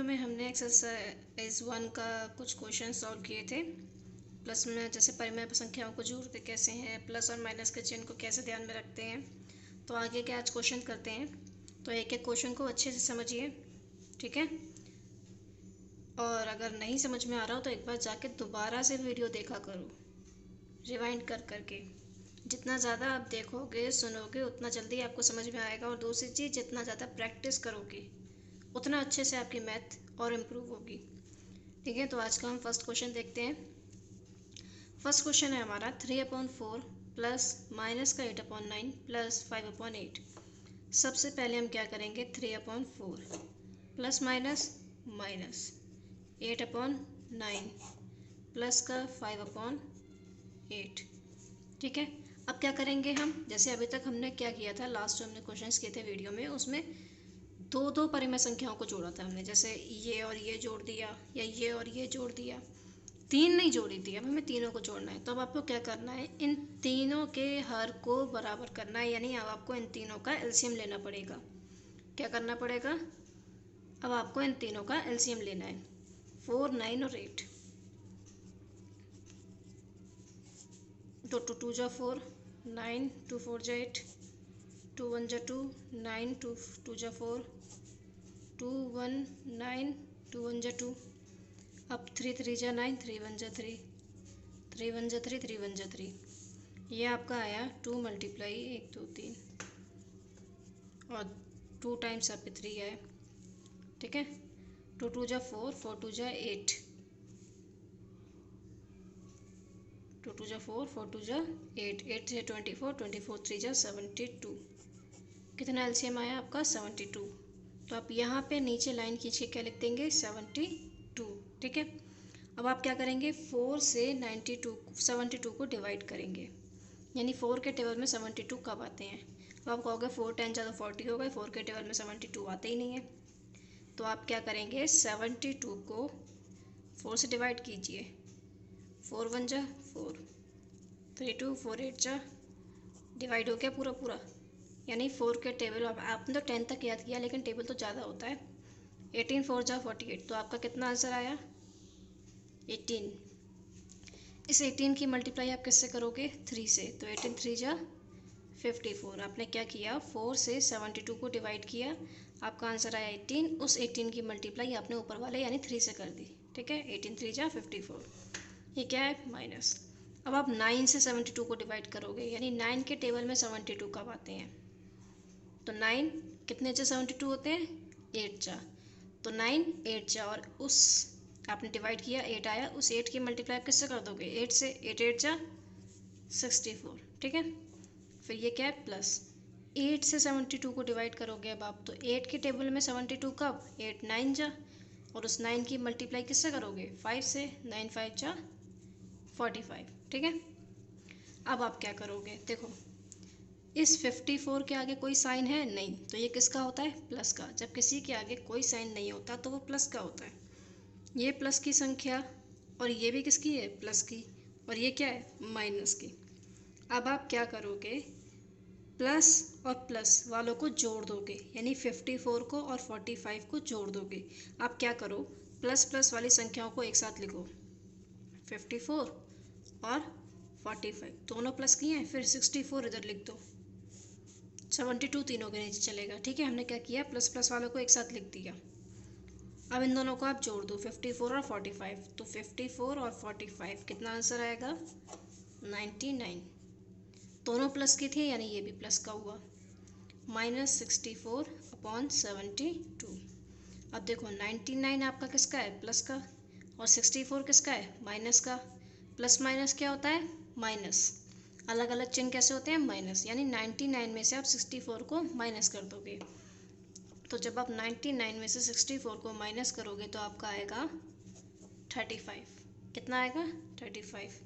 में हमने एक्सरसाइज 1 का कुछ क्वेश्चन सॉल्व किए थे। प्लस में जैसे परिमेय संख्याओं को जोड़ते कैसे हैं, प्लस और माइनस के चिन्ह को कैसे ध्यान में रखते हैं। तो आगे के आज क्वेश्चन करते हैं। तो एक एक क्वेश्चन को अच्छे से समझिए, ठीक है। और अगर नहीं समझ में आ रहा हो तो एक बार जाके दोबारा से वीडियो देखा करो, रिवाइंड कर करके। जितना ज़्यादा आप देखोगे सुनोगे उतना जल्दी आपको समझ में आएगा। और दूसरी चीज़, जितना ज़्यादा प्रैक्टिस करोगे उतना अच्छे से आपकी मैथ और इम्प्रूव होगी, ठीक है। तो आज का हम फर्स्ट क्वेश्चन देखते हैं। फर्स्ट क्वेश्चन है हमारा 3/4 प्लस माइनस का 8/9 प्लस 5/8। सबसे पहले हम क्या करेंगे, 3/4 प्लस माइनस माइनस 8/9 प्लस का 5/8, ठीक है। अब क्या करेंगे हम, जैसे अभी तक हमने क्या किया था, लास्ट जो हमने क्वेश्चंस किए थे वीडियो में, उसमें दो दो परिमेय संख्याओं को जोड़ा था हमने। जैसे ये और ये जोड़ दिया या ये और ये जोड़ दिया, तीन नहीं जोड़ी थी। अब हमें तीनों को जोड़ना है। तो अब आपको क्या करना है, इन तीनों के हर को बराबर करना है, यानी अब आपको इन तीनों का एलसीएम लेना पड़ेगा। क्या करना पड़ेगा, अब आपको इन तीनों का एलसीएम लेना है, 4, 9 और 8। तो 2 2 जा 4, 9 2 4 जा 8, 2 1 जा 2, 9 2 2 जा 4, 2 1 9 2 1 जा 2। अब 3 3 जा 9, 3 1 जा 3, 3 1 जा 3, 3 1 जा 3। ये आपका आया 2 मल्टीप्लाई 1 2 3 और 2 टाइम्स आपके 3 आए, ठीक है। 2 2 जा 4, 4 2 जा 8, 2 2 जा 4, 4 2 जा 8, 8 से 24, 24 3 जा 72। कितना एलसीएम आया आपका, 72। तो आप यहाँ पे नीचे लाइन खींच के क्या लिख देंगे, 72, ठीक है। अब आप क्या करेंगे, 4 से 72 को डिवाइड करेंगे, यानी 4 के टेबल में 72 कब आते हैं। तो आप कहोगे 4 10 जा तो 40 हो गए, 4 के टेबल में 72 आते ही नहीं है। तो आप क्या करेंगे, 72 को 4 से डिवाइड कीजिए, 4 1 जा 4, 3 2 4 8 जा, डिवाइड हो गया पूरा पूरा। यानी 4 के टेबल, आपने तो 10 तक याद किया लेकिन टेबल तो ज़्यादा होता है। 18 4 जा 48। तो आपका कितना आंसर आया, 18। इस 18 की मल्टीप्लाई आप किससे करोगे, 3 से। तो 18 3 जा 54। आपने क्या किया, 4 से 72 को डिवाइड किया, आपका आंसर आया 18। उस 18 की मल्टीप्लाई आपने ऊपर वाले यानी 3 से कर दी, ठीक है। 18 3 जा 54। ये क्या है, माइनस। अब आप 9 से 72 को डिवाइड करोगे, यानी 9 के टेबल में 72 कब आते हैं। तो 9 कितने जा 72 होते हैं, 8 जा। तो 9 8 जा, और उस आपने डिवाइड किया 8 आया, उस 8 की मल्टीप्लाई आप किससे कर दोगे, 8 से। 8 8 जा 64, ठीक है। फिर ये क्या है, प्लस 8 से 72 को डिवाइड करोगे अब आप, तो 8 के टेबल में 72 कब, 8 9 जा, और उस 9 की मल्टीप्लाई किससे करोगे, 5 से। 9 5 जा 45, ठीक है। अब आप क्या करोगे, देखो इस 54 के आगे कोई साइन है नहीं, तो ये किसका होता है, प्लस का। जब किसी के आगे कोई साइन नहीं होता तो वो प्लस का होता है। ये प्लस की संख्या और ये भी किसकी है, प्लस की, और ये क्या है, माइनस की। अब आप क्या करोगे, प्लस और प्लस वालों को जोड़ दोगे, यानी 54 को और 45 को जोड़ दोगे। आप क्या करो, प्लस प्लस वाली संख्याओं को एक साथ लिखो, 54 और 45 दोनों प्लस किए हैं, फिर 64 इधर लिख दो, 72 तीनों के नीचे चलेगा, ठीक है। हमने क्या किया, प्लस प्लस वालों को एक साथ लिख दिया। अब इन दोनों को आप जोड़ दो, 54 और 45। तो 54 और 45 कितना आंसर आएगा, 99। दोनों प्लस की थी यानी ये भी प्लस का हुआ, -64/72। अब देखो 99 आपका किसका है, प्लस का, और 64 किसका है, माइनस का। प्लस माइनस क्या होता है, माइनस। अलग अलग चिन्ह कैसे होते हैं, माइनस। यानी 99 में से आप 64 को माइनस कर दोगे। तो जब आप 99 में से 64 को माइनस करोगे तो आपका आएगा 35। कितना आएगा, 35।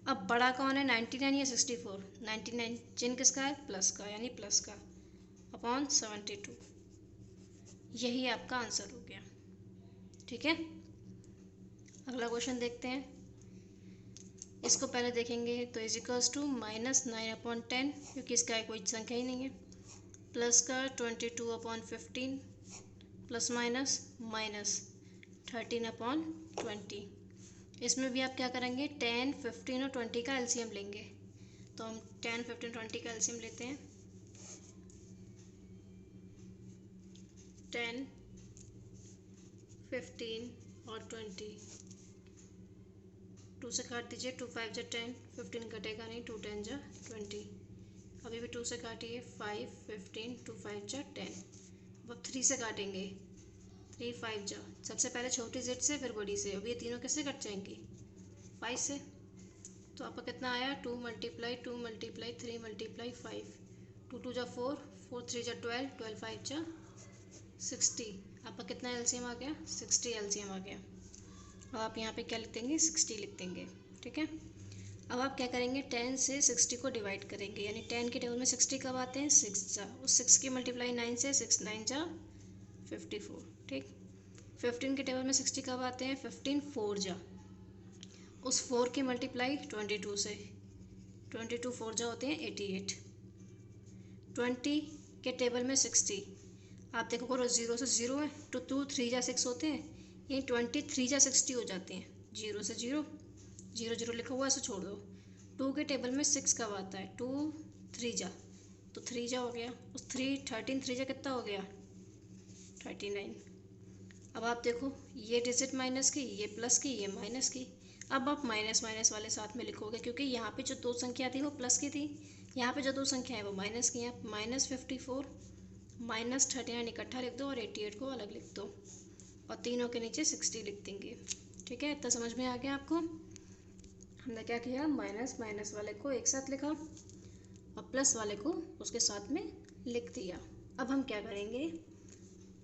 अब बड़ा कौन है, 99 या 64, 99 चिन्ह किसका है, प्लस का, यानी प्लस का, अपॉन 72। यही आपका आंसर हो गया, ठीक है। अगला क्वेश्चन देखते हैं। इसको पहले देखेंगे तो इजिकल्स टू -9/10, क्योंकि इसका कोई संख्या ही नहीं है, प्लस का 22/15 प्लस माइनस माइनस 13/20। इसमें भी आप क्या करेंगे, 10, 15 और 20 का एलसीएम लेंगे। तो हम 10, 15, 20 का एलसीएम लेते हैं। 10, 15 और 20, 2 से काट दीजिए, 2 5 जा 10, 15 कटेगा नहीं, 2 10 जा 20। अभी भी 2 से काटिए, 5 15, 2 5 जा 10। अब 3 से काटेंगे, 3 5 जा, सबसे पहले छोटी जेड से फिर बड़ी से। अब ये तीनों कैसे कट जाएंगी, 5 से। तो आपका कितना आया, 2 × 2 × 3 × 5, 2 2 जा 4, 4 3 जा 12, 12 5 जा 60। आपका कितना एलसीएम आ गया, 60 एलसीएम आ गया। अब आप यहाँ पे क्या लिख देंगे, 60 लिख देंगे। ठीक है, अब आप क्या करेंगे, 10 से 60 को डिवाइड करेंगे, यानी 10 के टेबल में 60 कब आते हैं, 6 जा। उस 6 की मल्टीप्लाई 9 से, 6 9 जा 54। ठीक, 15 के टेबल में 60 कब आते हैं, 15 4 जा। उस 4 की मल्टीप्लाई 22 से, 22 4 जा होते हैं 88। 20 के टेबल में 60, आप देखो करो 0 से 0 है तो 2 3 जा 6 होते हैं, ये 23 जा 60 हो जाते हैं। 0 से 0, 0 0 लिखा हुआ है, इसे छोड़ दो। 2 के टेबल में 6 कब आता है, 2 3 जा, तो 3 जा हो गया। उस 13 3 जा कितना हो गया, 39। अब आप देखो, ये डिजिट माइनस की, ये प्लस की, ये माइनस की। अब आप माइनस माइनस वाले साथ में लिखोगे, क्योंकि यहाँ पे जो 2 संख्या थी वो प्लस की थी, यहाँ पे जो 2 संख्या है वो माइनस की हैं। -54 -39 इकट्ठा लिख दो और 88 को अलग लिख दो, और तीनों के नीचे 60 लिख देंगे। ठीक है, इतना समझ में आ गया आपको। हमने क्या किया, माइनस माइनस वाले को एक साथ लिखा और प्लस वाले को उसके साथ में लिख दिया। अब हम क्या करेंगे,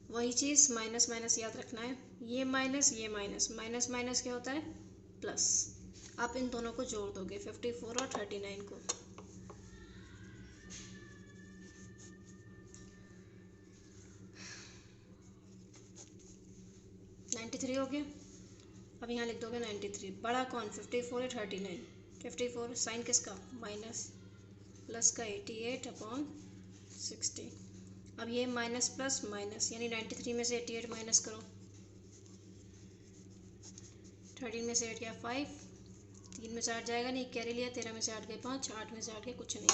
वही चीज़, माइनस माइनस याद रखना है, ये माइनस ये माइनस, माइनस माइनस क्या होता है, प्लस। आप इन दोनों को जोड़ दोगे, 54 और 39 को। (93) हो गया। अब यहाँ लिख दोगे 93। बड़ा कौन, 54 या 39, 54 साइन किसका, माइनस, प्लस का 88/60। अब ये माइनस प्लस माइनस, यानी 93 में से 88 माइनस करो, 13 में से 8 गया 5, 3 में से 8 जाएगा नहीं, कैरी लिया, 13 में से 8 गए 5, 8 में से 8 गए कुछ नहीं,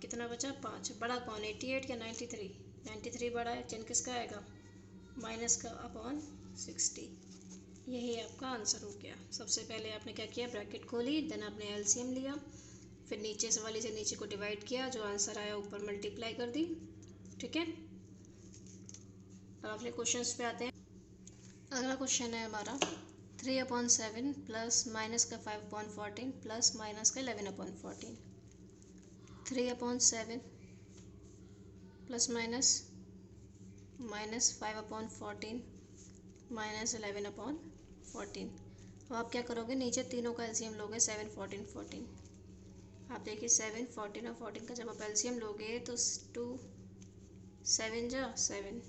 कितना बचा 5। बड़ा कौन, 88 या 93, 93 बड़ा है, चिन्ह किसका आएगा, माइनस का अपॉन 60। यही आपका आंसर हो गया। सबसे पहले आपने क्या किया, ब्रैकेट खोली, देन आपने एलसीएम लिया, फिर नीचे से वाली से नीचे को डिवाइड किया, जो आंसर आया ऊपर मल्टीप्लाई कर दी। ठीक है, अब अगले क्वेश्चंस पे आते हैं। अगला क्वेश्चन है हमारा 3/7 प्लस माइनस का 5/14 प्लस माइनस का 11/14। 3/7 प्लस माइनस माइनस 5/14 माइनस 11/14। अब आप क्या करोगे, नीचे तीनों का एलसीएम लोगे, 7 14 14। आप देखिए 7 14 और 14 का जब आप एलसीएम लोगे तो 2 7 जा 7,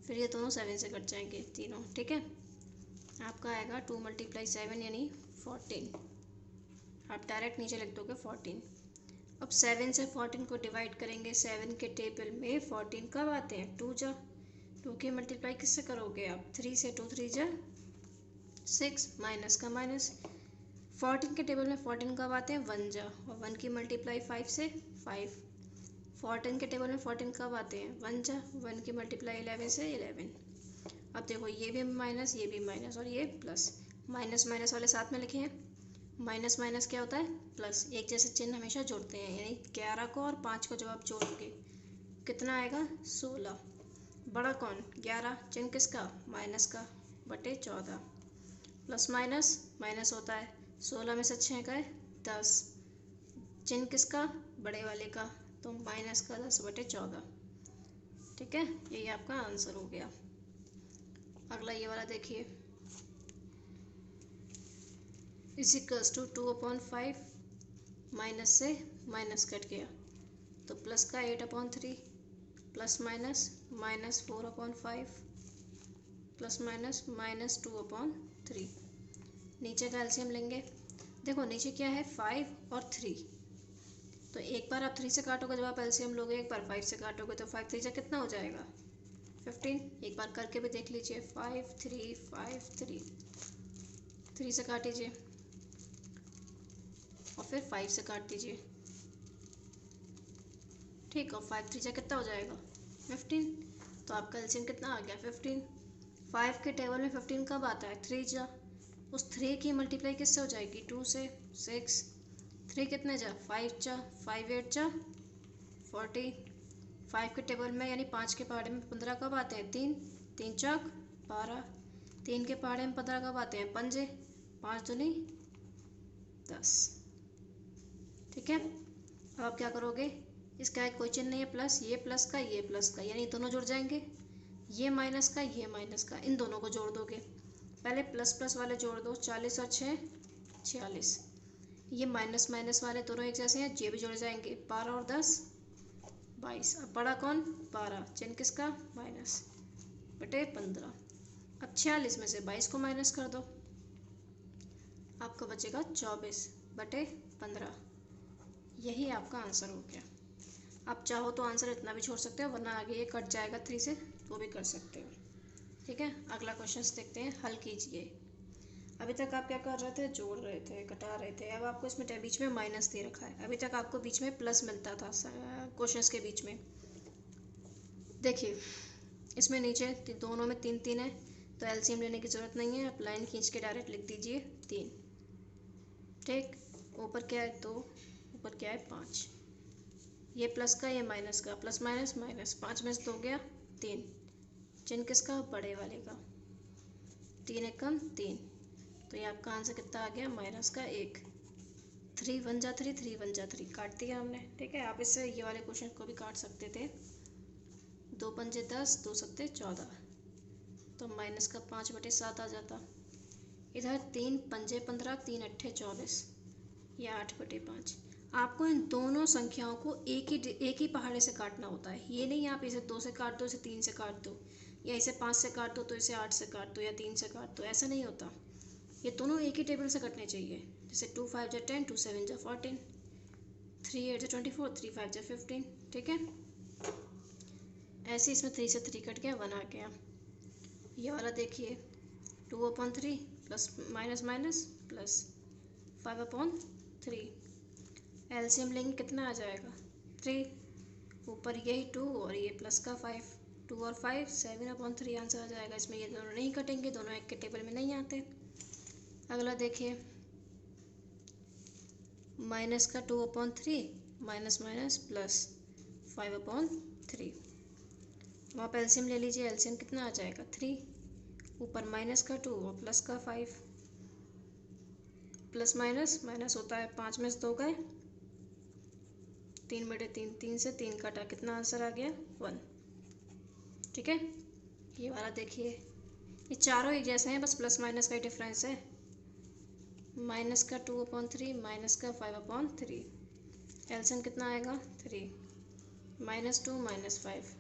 फिर ये दोनों 7 से कट जाएंगे तीनों। ठीक है, आपका आएगा 2 × 7 यानी 14। आप डायरेक्ट नीचे लिख दोगे 14। अब 7 से 14 को डिवाइड करेंगे, 7 के टेबल में 14 कब आते हैं, 2 जा, 2 की मल्टीप्लाई किससे करोगे आप, 3 से, 2 3 जा 6, माइनस का माइनस। 14 के टेबल में 14 कब आते हैं, 1 जा, और 1 की मल्टीप्लाई 5 से 5। 14 के टेबल में 14 कब आते हैं, 1 जा, 1 की मल्टीप्लाई 11 से 11। अब देखो ये भी माइनस, ये भी माइनस और ये प्लस, माइनस माइनस वाले साथ में लिखे हैं। माइनस माइनस क्या होता है, प्लस। एक जैसे चिन्ह हमेशा जोड़ते हैं, यानी 11 को और 5 को जब आप जोड़ोगे कितना आएगा, 16। बड़ा कौन, 11, चिन्ह किसका, माइनस का, बटे 14। प्लस माइनस माइनस होता है, 16 में से 6 गए 10, चिन्ह किसका, बड़े वाले का, तो माइनस का 10 बटे 14। ठीक है, यही आपका आंसर हो गया। अगला ये वाला देखिए, इजिकल्स टू 2/5, माइनस से माइनस कट गया तो प्लस का 8/3, प्लस माइनस -4/5, प्लस माइनस -2/3। नीचे का एलसीएम लेंगे, देखो नीचे क्या है, 5 और 3, तो एक बार आप 3 से काटोगे, जब आप एलसीएम लोगे एक बार 5 से काटोगे तो 5 3 जा कितना हो जाएगा, 15। एक बार करके भी देख लीजिए, 5 3 5 3, 3 से काटिए और फिर 5 से काट दीजिए। ठीक, और 5 3 कितना हो जाएगा 15। तो आपका एलसीएम कितना आ गया 15। 5 के टेबल में 15 कब आता है 3 जा, उस 3 की मल्टीप्लाई किससे हो जाएगी 2 से, 6। 3 कितने जा 5 जा, 5 8 जा 40। 5 के टेबल में यानी 5 के पहाड़े में 15 कब आते हैं 3, 3 चौक 12। 3 के पहाड़े में 15 कब आते हैं पंजे, 5 दूनी 10। ठीक है, अब आप क्या करोगे, इसका एक कोई चिन्ह नहीं है प्लस, ये प्लस का ये प्लस का, यानी दोनों जुड़ जाएंगे। ये माइनस का ये माइनस का, इन दोनों को जोड़ दोगे। पहले प्लस प्लस वाले जोड़ दो, 40 और 6 46। ये माइनस माइनस वाले दोनों एक जैसे हैं, ये भी जुड़ जाएंगे। 12 और 10 22। अब बड़ा कौन 12, चिन्ह किसका माइनस बटे 15। अब 46 में से 22 को माइनस कर दो, आपका बचेगा 24 बटे 15। यही आपका आंसर हो गया। आप चाहो तो आंसर इतना भी छोड़ सकते हो, वरना आगे ये कट जाएगा 3 से, तो भी कर सकते हो। ठीक है, अगला क्वेश्चन देखते हैं, हल कीजिए। अभी तक आप क्या कर रहे थे, जोड़ रहे थे, घटा रहे थे। अब आपको इसमें बीच में माइनस दे रखा है। अभी तक आपको बीच में प्लस मिलता था क्वेश्चंस के बीच में। देखिए इसमें नीचे दोनों में 3 3 है, तो एलसीएम लेने की ज़रूरत नहीं है। आप लाइन खींच के डायरेक्ट लिख दीजिए 3। ठीक, ऊपर क्या है 2, ऊपर क्या है 5। ये प्लस का ये माइनस का, प्लस माइनस माइनस, 5 में से 2 गया 3, चिन्ह किसका बड़े वाले का। 3 एकम 3, तो ये आपका आंसर कितना आ गया माइनस का 1। 3 1 जा 3, 3 1 जा 3, काट दिया हमने। ठीक है, आप इससे ये वाले क्वेश्चन को भी काट सकते थे। 2 पंजे 10, 2 सत्ते 14, तो माइनस का 5 बटे 7 आ जाता। इधर 3 पंजे 15, 3 अट्ठे 24, या 8 बटे 5। आपको इन दोनों संख्याओं को एक ही पहाड़े से काटना होता है। ये नहीं आप इसे 2 से काट दो, इसे 3 से काट दो, या इसे 5 से काट दो तो इसे 8 से काट दो, या 3 से काट दो, ऐसा नहीं होता। ये दोनों एक ही टेबल से कटने चाहिए। जैसे 2 5 जा 10, 2 7 जा 14, 3 8 जा 24, 3 5 जा 15। ठीक है, ऐसे इसमें 3 से 3 कट गया, 1 आ गया। ये वाला देखिए 2/3 plus minus minus plus 5/3। LCM लेंगे कितना आ जाएगा 3, ऊपर यही 2 और ये प्लस का 5, 2 और 5 7/3 आंसर आ जाएगा। इसमें ये दोनों नहीं कटेंगे, दोनों एक के टेबल में नहीं आते। अगला देखिए माइनस का 2/3 माइनस माइनस प्लस 5/3। अब आप एलसीएम ले लीजिए, एलसीएम कितना आ जाएगा 3, ऊपर माइनस का 2 और प्लस का 5, प्लस माइनस माइनस होता है, 5 में से 2 गए, 3 बटे 3, 3 से 3 काटा, कितना आंसर आ गया 1। ठीक है, ये वाला देखिए, ये चारों एक जैसे हैं, बस प्लस माइनस का ही डिफरेंस है। माइनस का 2/3 माइनस का 5/3, एलसीएम कितना आएगा 3, -2 -5,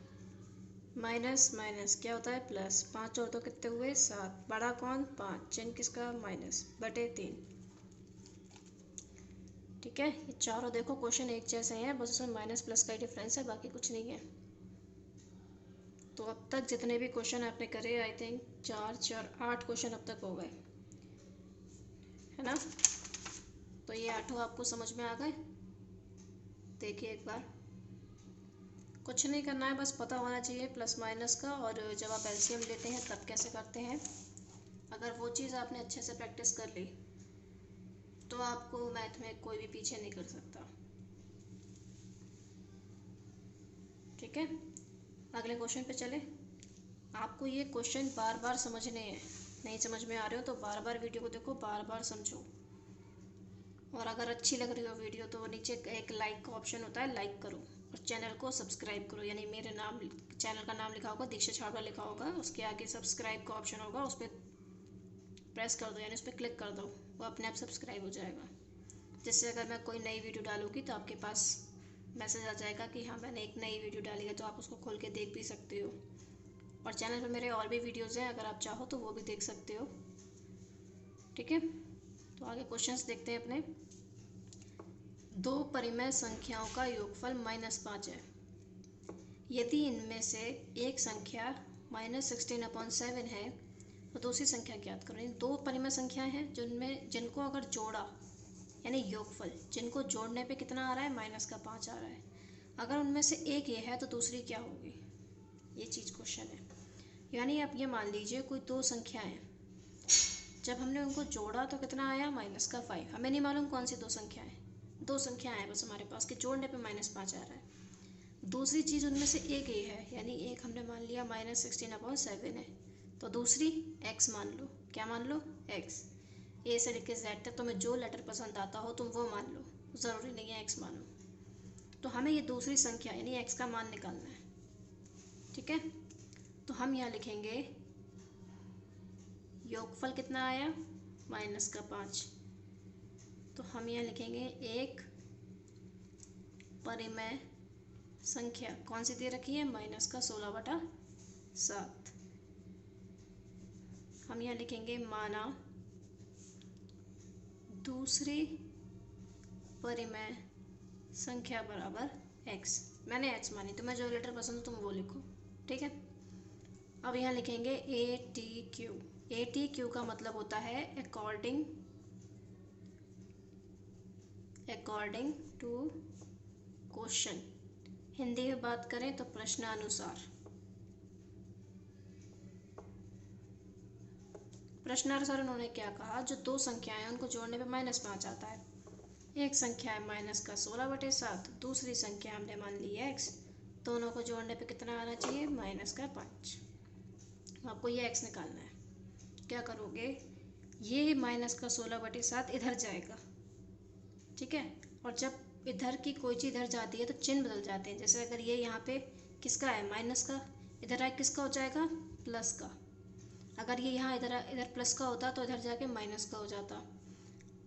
माइनस माइनस क्या होता है प्लस, 5 और 2 कितने हुए 7, बड़ा कौन 5, चिन्ह किसका माइनस बटे 3। ठीक है, ये चारों देखो क्वेश्चन एक जैसे हैं, बस उसमें माइनस प्लस का ही डिफरेंस है, बाकी कुछ नहीं है। तो अब तक जितने भी क्वेश्चन आपने करे, आई थिंक 4 4 8 क्वेश्चन अब तक हो गए, है ना। तो ये 8 आपको समझ में आ गए। देखिए एक बार, कुछ नहीं करना है, बस पता होना चाहिए प्लस माइनस का, और जब आप एलसीएम लेते हैं तब कैसे करते हैं। अगर वो चीज़ आपने अच्छे से प्रैक्टिस कर ली तो आपको मैथ में कोई भी पीछे नहीं कर सकता। ठीक है, अगले क्वेश्चन पे चले। आपको ये क्वेश्चन बार बार समझने हैं, नहीं समझ में आ रहे हो तो बार बार वीडियो को देखो, बार बार समझो। और अगर अच्छी लग रही हो वीडियो तो नीचे एक लाइक का ऑप्शन होता है, लाइक करो, और चैनल को सब्सक्राइब करो। यानी मेरे नाम, चैनल का नाम लिखा होगा, दीक्षा छाबड़ा लिखा होगा, उसके आगे सब्सक्राइब का ऑप्शन होगा, उस पर प्रेस कर दो, यानी उस पर क्लिक कर दो, वो अपने आप सब्सक्राइब हो जाएगा। जिससे अगर मैं कोई नई वीडियो डालूँगी तो आपके पास मैसेज आ जाएगा कि हाँ मैंने एक नई वीडियो डाली है, तो आप उसको खोल के देख भी सकते हो। और चैनल पर मेरे और भी वीडियोज़ हैं, अगर आप चाहो तो वो भी देख सकते हो। ठीक है, तो आगे क्वेश्चंस देखते हैं अपने। 2 परिमेय संख्याओं का योगफल -5 है। यदि इनमें से एक संख्या -16/7 है, तो दूसरी संख्या ज्ञात करो। दो परिमेय संख्याएं हैं जिनको अगर जोड़ा, यानी योगफल, जिनको जोड़ने पे कितना आ रहा है, -5 आ रहा है। अगर उनमें से एक ये है तो दूसरी क्या होगी, ये चीज़ क्वेश्चन है। यानी आप ये मान लीजिए कोई दो संख्याएं, जब हमने उनको जोड़ा तो कितना आया, -5। हमें नहीं मालूम कौन सी दो संख्याएं, दो संख्याएं हैं बस हमारे पास कि जोड़ने पे -5 आ रहा है। दूसरी चीज़ उनमें से एक ये है, यानी एक हमने मान लिया -16/7 है, तो दूसरी x मान लो। क्या मान लो, x। ए से लेकर जेड तक तुम्हें जो लेटर पसंद आता हो तुम वो मान लो, ज़रूरी नहीं है x मानो। तो हमें ये दूसरी संख्या यानी x का मान निकालना है, ठीक है। तो हम यहाँ लिखेंगे योगफल कितना आया, -5। तो हम यहाँ लिखेंगे एक परिमेय संख्या कौन सी दे रखी है, -16/7। हम यहाँ लिखेंगे माना दूसरी परिमेय संख्या बराबर x। मैंने x मानी, तुम्हें जो लेटर पसंद हो तुम वो लिखो, ठीक है। अब यहाँ लिखेंगे ATQ। ATQ का मतलब होता है अकॉर्डिंग टू क्वेश्चन। हिंदी में बात करें तो प्रश्नानुसार। प्रश्नानुसार उन्होंने क्या कहा, जो दो संख्याएं हैं उनको जोड़ने पे -5 आता है। एक संख्या है -16/7, दूसरी संख्या हमने मान ली x। दोनों को जोड़ने पे कितना आना चाहिए, -5। आपको ये x निकालना है। क्या करोगे, ये -16/7 इधर जाएगा, ठीक है। और जब इधर की कोई चीज़ इधर जाती है तो चिन्ह बदल जाते हैं। जैसे अगर ये यहाँ पे किसका है, माइनस का, इधर आए किसका हो जाएगा, प्लस का। अगर ये यहाँ इधर प्लस का होता तो इधर जाके माइनस का हो जाता।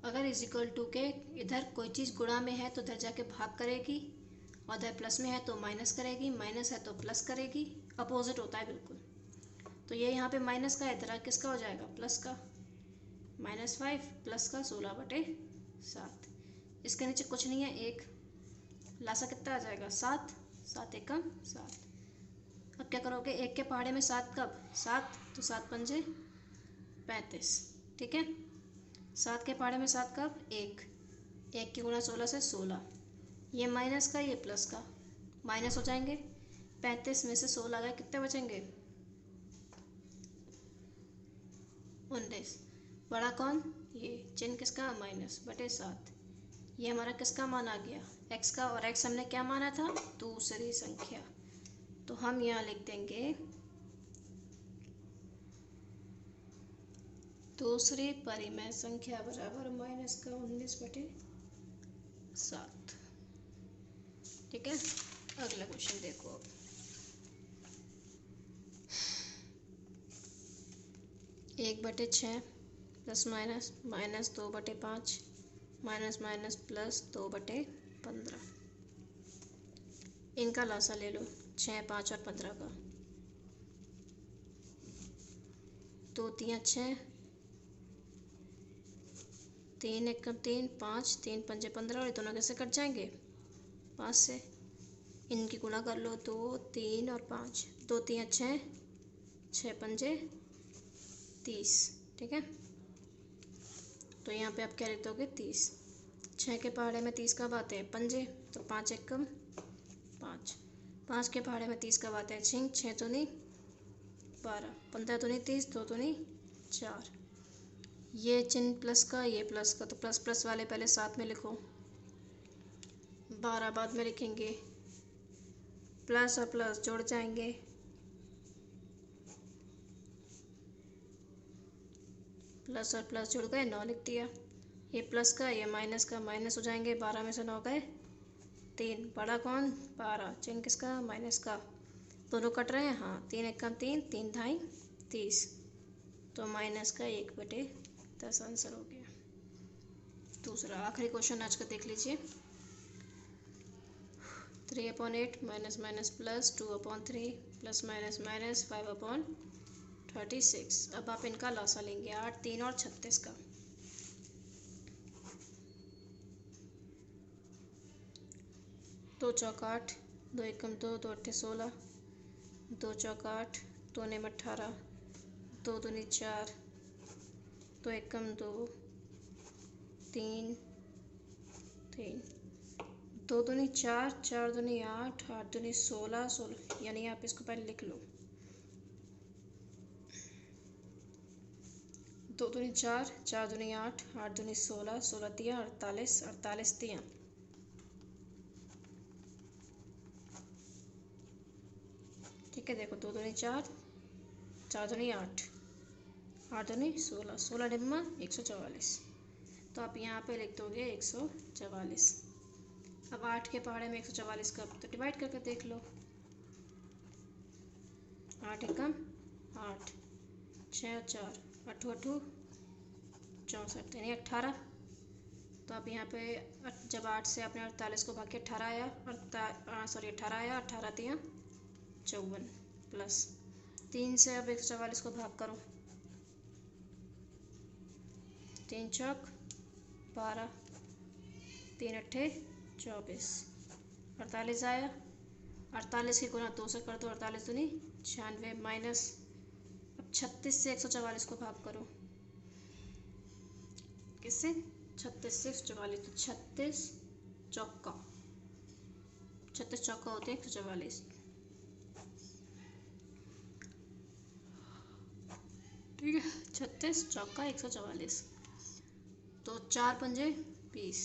अगर इजिकल टू के इधर कोई चीज़ गुणा में है तो इधर जाके भाग करेगी, और इधर प्लस में है तो माइनस करेगी, माइनस है तो प्लस करेगी, अपोजिट होता है बिल्कुल। तो ये यहाँ पे माइनस का, इधर किसका हो जाएगा, प्लस का। -5 प्लस का 16/7। इसके नीचे कुछ नहीं है, एक लासा कितना आ जाएगा, 7। 7 एकम 7। अब क्या करोगे, एक के पहाड़े में 7 कब, 7 तो 7 पंजे 35, ठीक है। 7 के पहाड़े में 7 कब, 1। 1 की गुणा 16 से 16। ये माइनस का, ये प्लस का, माइनस हो जाएंगे। 35 में से 16 गए, कितने बचेंगे, 19। बड़ा कौन, ये चिन्ह किसका, -/7। ये हमारा किसका मान आ गया, x का। और x हमने क्या माना था, दूसरी संख्या। तो हम यहाँ लिख देंगे दूसरी परिमेय संख्या बराबर -19/7, ठीक है। अगला क्वेश्चन देखो अब। 1/6 plus minus -2/5 minus minus plus 2/15। इनका लासा ले लो, 6, 5 और 15 का। 2 3 6, 3 1 3, 5, 3 5 15। और ये दोनों कैसे कट जाएंगे, 5 से। इनकी गुणा कर लो, 2 3 और 5। 2 3 6, 6 5 30, ठीक है। तो यहाँ पे आप क्या लिख दोगे, 30। 6 के पहाड़े में 30 कब आते हैं, पंजे, तो 5 1 5। 5 के पहाड़े में 30 कब आते हैं, 6। 6 तो नहीं 12, 15 तो नहीं 30, 2 तो नहीं 4। ये चिन्ह प्लस का, ये प्लस का, तो प्लस प्लस वाले पहले साथ में लिखो, 12 बाद में लिखेंगे। प्लस और प्लस जुड़ जाएंगे, प्लस और प्लस जुड़ गए, 9 लिख दिया। ये प्लस का, ये माइनस का, माइनस हो जाएंगे। 12 में से 9 गए 3। बड़ा कौन, 12। चिन्ह किसका, माइनस का। दोनों कट रहे हैं, हाँ। 3 1 3, 3 ढाई 30। तो माइनस का 1/10 आंसर हो गया। दूसरा आखिरी क्वेश्चन आज का देख लीजिए। 3/8 minus minus plus 2/3 plus minus minus 5/36। अब आप इनका लॉसा लेंगे, 8 3 और 36 का। दो चौक 8, 2 एकम 2, 2 अट्ठे 16, 2 चौक 8, 2 ने 18, 2 दूनी 4, 2 एकम 2, 3 3, 2 दूनी 4, 4 दूनी 8, 8 दूनी 16, 16 यानी आप इसको पहले लिख लो। 2 दूनी 4, 4 दूनी 8, 8 दूनी 16, 16 तिया 48, 48 तिया। ठीक है, देखो 2 दूनी 4, 4 दूनी 8, 8 दूनी 16, 16 डिम्मा 144। तो आप यहाँ पे लिख दोगे 144। अब 8 के पहाड़े में 144 का तो डिवाइड करके देख लो। 8 एकम 8, 6 और 4, 8 8 64 यानी 18। तो आप यहाँ पे जब 8 से आपने 48 को भाग के 18 आया, 18 आया, 18 तिया 54 प्लस 3 से अब 144 को भाग करो। 3 चौक 12, 3 अट्ठे 24, 48 आया। 48 की गुना 2 से कर दो, 48 दूनी 96 माइनस अब 36 से 144 को भाग करो। किससे? 36 से 144, तो 36 चौका 36 होते हैं 144। ठीक है, 36 चौका 144। तो 4 पंजे 20।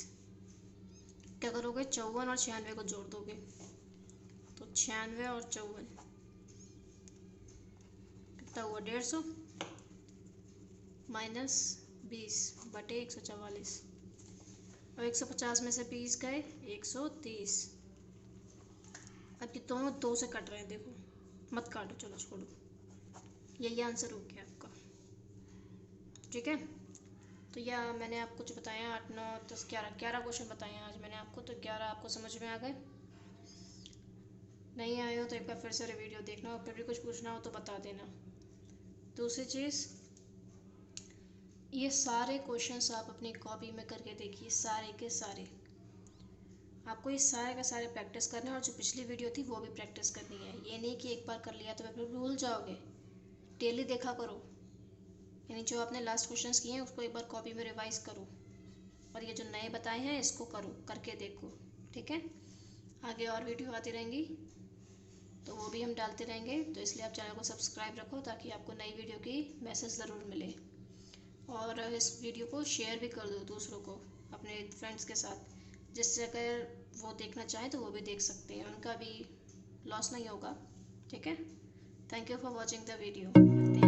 क्या करोगे? 54 और 96 को जोड़ दोगे, तो 96 और 54 कितना हुआ? 150 माइनस 20 बटे 144। अब 150 में से 20 गए 130। अब ये दोनों 2 से कट रहे हैं, देखो मत काटो, चलो छोड़ो, यही आंसर हो गया आपका। ठीक है, तो यह मैंने आपको जो बताया 8 9 10 11 क्वेश्चन बताए हैं आज मैंने आपको, तो 11 आपको समझ में आ गए। नहीं आए हो तो एक बार फिर से वीडियो देखना, और फिर भी कुछ पूछना हो तो बता देना। दूसरी चीज़, ये सारे क्वेश्चंस आप अपनी कॉपी में करके देखिए, सारे के सारे आपको ये सारे के सारे प्रैक्टिस करना है, और जो पिछली वीडियो थी वो भी प्रैक्टिस करनी है। ये नहीं कि एक बार कर लिया तो फिर भूल जाओगे, डेली देखा करो। यानी जो आपने लास्ट क्वेश्चंस किए हैं उसको एक बार कॉपी में रिवाइज करो, और ये जो नए बताए हैं इसको करो, करके देखो। ठीक है, आगे और वीडियो आती रहेंगी तो वो भी हम डालते रहेंगे, तो इसलिए आप चैनल को सब्सक्राइब रखो ताकि आपको नई वीडियो की मैसेज ज़रूर मिले। और इस वीडियो को शेयर भी कर दो दूसरों को, अपने फ्रेंड्स के साथ, जिससे अगर वो देखना चाहें तो वो भी देख सकते हैं, उनका भी लॉस नहीं होगा। ठीक है, thank you for watching the video.